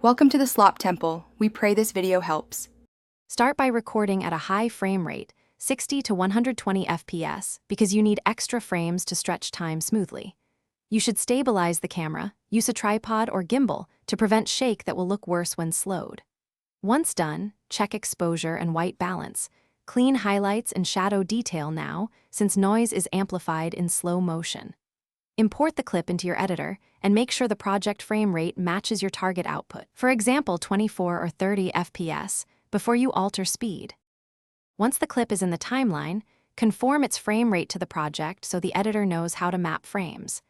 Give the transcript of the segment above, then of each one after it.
Welcome to the Slop Temple. We pray this video helps. Start by recording at a high frame rate, 60 to 120 FPS, because you need extra frames to stretch time smoothly. You should stabilize the camera, use a tripod or gimbal to prevent shake that will look worse when slowed. Once done, check exposure and white balance. Clean highlights and shadow detail now, since noise is amplified in slow motion. Import the clip into your editor and make sure the project frame rate matches your target output, for example 24 or 30 FPS, before you alter speed. Once the clip is in the timeline, conform its frame rate to the project so the editor knows how to map frames.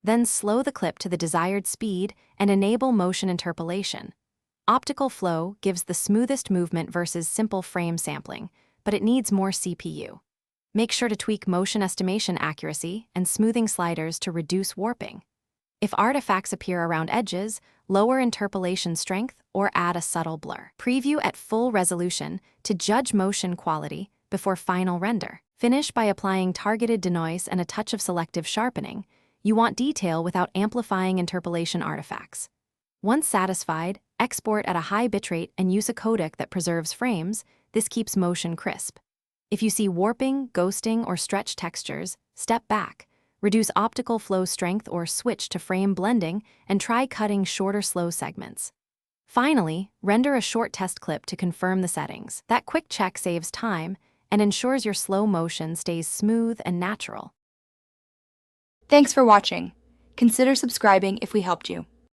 Then slow the clip to the desired speed and enable motion interpolation. Optical flow gives the smoothest movement versus simple frame sampling, but it needs more CPU. Make sure to tweak motion estimation accuracy and smoothing sliders to reduce warping. If artifacts appear around edges, lower interpolation strength or add a subtle blur. Preview at full resolution to judge motion quality before final render. Finish by applying targeted denoise and a touch of selective sharpening. You want detail without amplifying interpolation artifacts. Once satisfied, export at a high bitrate and use a codec that preserves frames. This keeps motion crisp. If you see warping, ghosting, or stretch textures, step back, reduce optical flow strength or switch to frame blending, and try cutting shorter slow segments. Finally, render a short test clip to confirm the settings. That quick check saves time and ensures your slow motion stays smooth and natural. Thanks for watching. Consider subscribing if we helped you.